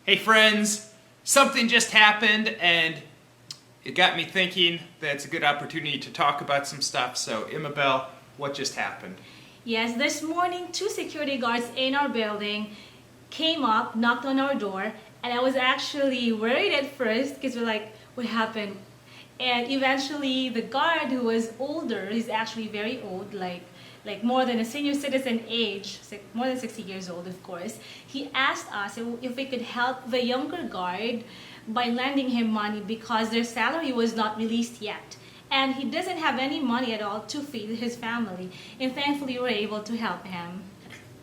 Hey friends, something just happened and it got me thinking that it's a good opportunity to talk about some stuff. So Imabel, what just happened? Yes, this morning, two security guards in our building came up, knocked on our door, and I was actually worried at first because we're like, what happened? And eventually, the guard who was older, he's actually very old, like more than a senior citizen age, more than 60 years old, of course. He asked us if we could help the younger guard by lending him money because their salary was not released yet. And he doesn't have any money at all to feed his family. And thankfully, we were able to help him.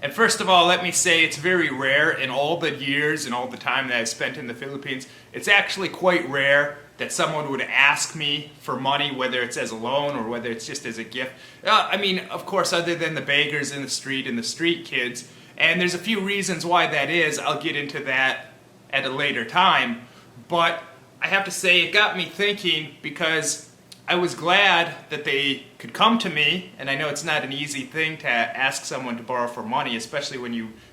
And first of all, let me say it's very rare in all the years and all the time that I've spent in the Philippines. It's actually quite rare that someone would ask me for money, whether it's as a loan or whether it's just as a gift. I mean, of course, other than the beggars in the street and the street kids. And there's a few reasons why that is. I'll get into that at a later time. But I have to say it got me thinking because I was glad that they could come to me, and I know it's not an easy thing to ask someone to borrow for money, especially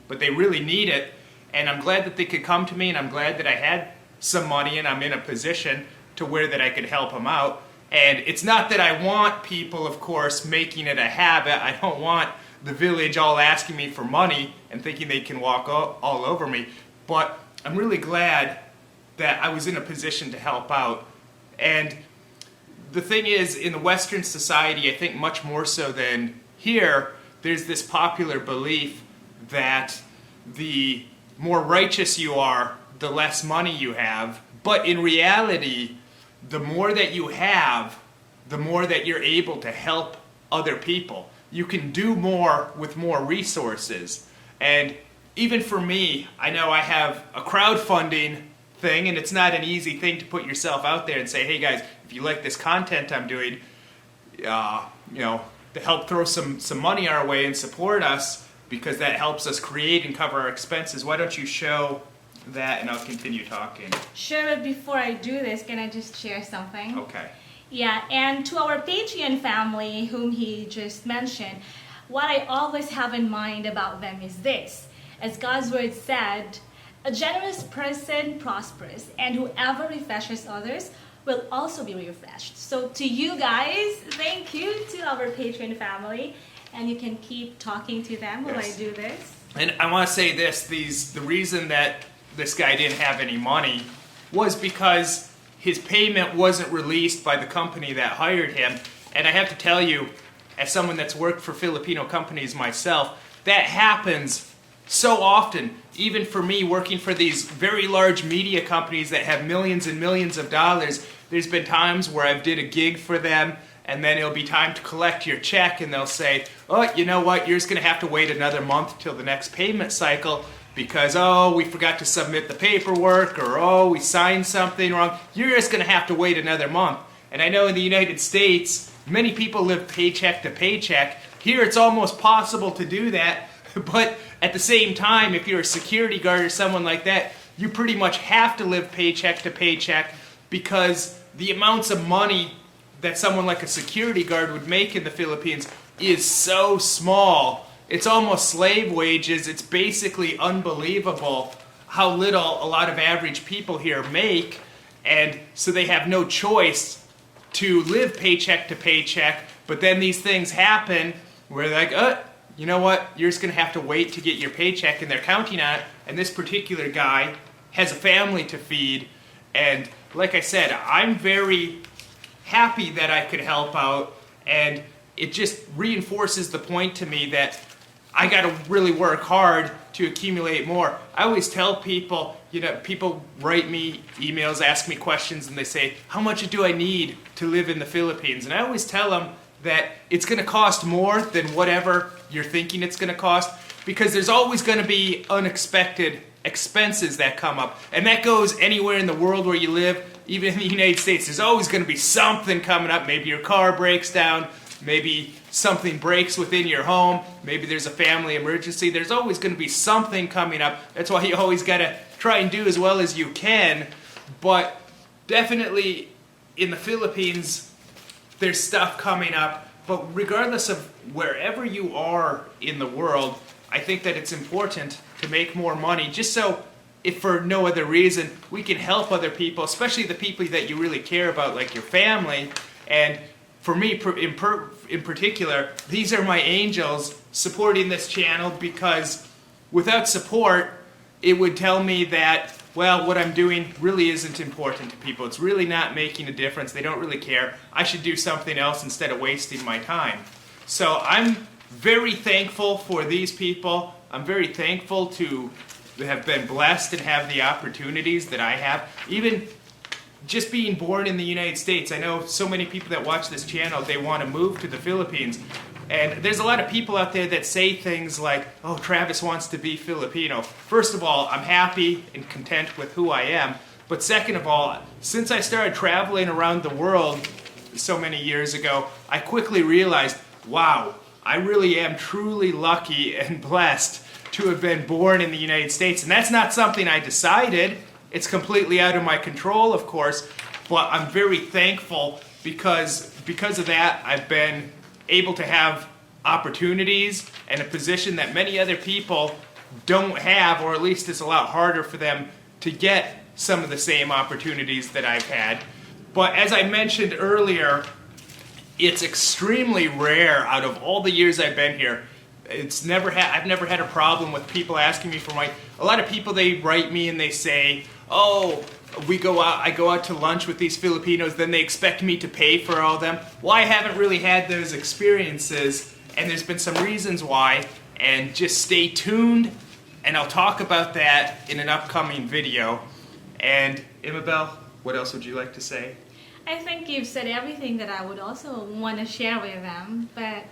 but they really need it, and I'm glad that they could come to me, and I'm glad that I had some money, and I'm in a position to where that I could help them out. And it's not that I want people, of course, making it a habit. I don't want the village all asking me for money and thinking they can walk all over me, but I'm really glad that I was in a position to help out. And the thing is, in the Western society, I think much more so than here, there's this popular belief that the more righteous you are, the less money you have. But in reality, the more that you have, the more that you're able to help other people. You can do more with more resources. And even for me, I know I have a crowdfunding thing, and it's not an easy thing to put yourself out there and say, hey guys, if you like this content I'm doing, to help throw some money our way and support us, because that helps us create and cover our expenses. Why don't you show that and I'll continue talking. Sure, but before I do this, can I just share something? Okay. Yeah, and to our Patreon family, whom he just mentioned, what I always have in mind about them is this. As God's word said, a generous person prospers, and whoever refreshes others will also be refreshed. So to you guys, thank you to our Patreon family, and you can keep talking to them while I do this. And I want to say this, the reason that this guy didn't have any money was because his payment wasn't released by the company that hired him. And I have to tell you, as someone that's worked for Filipino companies myself, that happens so often. Even for me, working for these very large media companies that have millions and millions of dollars, there's been times where I've did a gig for them, and then it'll be time to collect your check, and they'll say, oh, you know what, you're just going to have to wait another month till the next payment cycle because, oh, we forgot to submit the paperwork, or, oh, we signed something wrong. You're just going to have to wait another month. And I know in the United States, many people live paycheck to paycheck. Here it's almost possible to do that, but at the same time, if you're a security guard or someone like that, you pretty much have to live paycheck to paycheck because the amounts of money that someone like a security guard would make in the Philippines is so small. It's almost slave wages. It's basically unbelievable how little a lot of average people here make, and so they have no choice to live paycheck to paycheck. But then these things happen where they're like, you know what, you're just going to have to wait to get your paycheck, and they're counting on it. And this particular guy has a family to feed, and like I said, I'm very happy that I could help out, and it just reinforces the point to me that I got to really work hard to accumulate more. I always tell people, people write me emails, ask me questions, and they say, how much do I need to live in the Philippines? And I always tell them that it's going to cost more than whatever you're thinking it's going to cost, because there's always going to be unexpected expenses that come up. And that goes anywhere in the world where you live, even in the United States. There's always going to be something coming up. Maybe your car breaks down, maybe something breaks within your home, maybe there's a family emergency. There's always going to be something coming up. That's why you always got to try and do as well as you can. But definitely in the Philippines, there's stuff coming up. But regardless of wherever you are in the world, I think that it's important to make more money just so if for no other reason, we can help other people, especially the people that you really care about, like your family. And for me, in particular, these are my angels supporting this channel, because without support, it would tell me that, well, what I'm doing really isn't important to people. It's really not making a difference. They don't really care. I should do something else instead of wasting my time. So I'm very thankful for these people. I'm very thankful to have been blessed and have the opportunities that I have. Even just being born in the United States. I know so many people that watch this channel, they want to move to the Philippines. And there's a lot of people out there that say things like, oh, Travis wants to be Filipino. First of all, I'm happy and content with who I am. But second of all, since I started traveling around the world so many years ago, I quickly realized, wow, I really am truly lucky and blessed to have been born in the United States. And that's not something I decided. It's completely out of my control, of course, but I'm very thankful because of that, I've been able to have opportunities and a position that many other people don't have, or at least it's a lot harder for them to get some of the same opportunities that I've had. But as I mentioned earlier, it's extremely rare out of all the years I've been here. I've never had a problem with people asking me for money. A lot of people, they write me and they say, oh, I go out to lunch with these Filipinos, then they expect me to pay for all of them. Well, I haven't really had those experiences, and there's been some reasons why, and just stay tuned, and I'll talk about that in an upcoming video. And Imabel, what else would you like to say? I think you've said everything that I would also want to share with them, but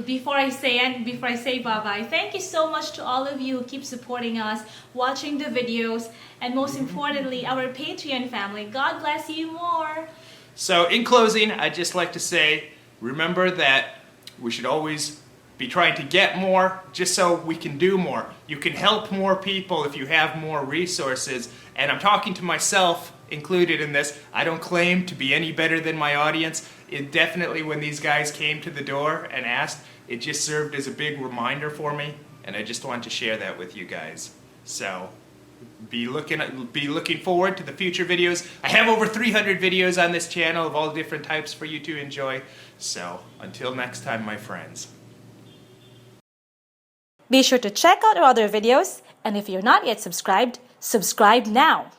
before I say bye-bye, thank you so much to all of you who keep supporting us, watching the videos, and most importantly, our Patreon family. God bless you more. So in closing, I'd just like to say, remember that we should always be trying to get more, just so we can do more. You can help more people if you have more resources, and I'm talking to myself included in this. I don't claim to be any better than my audience. It definitely, when these guys came to the door and asked, it just served as a big reminder for me, and I just wanted to share that with you guys. So be looking forward to the future videos. I have over 300 videos on this channel of all different types for you to enjoy. So until next time, my friends. Be sure to check out our other videos, and if you're not yet subscribed, subscribe now.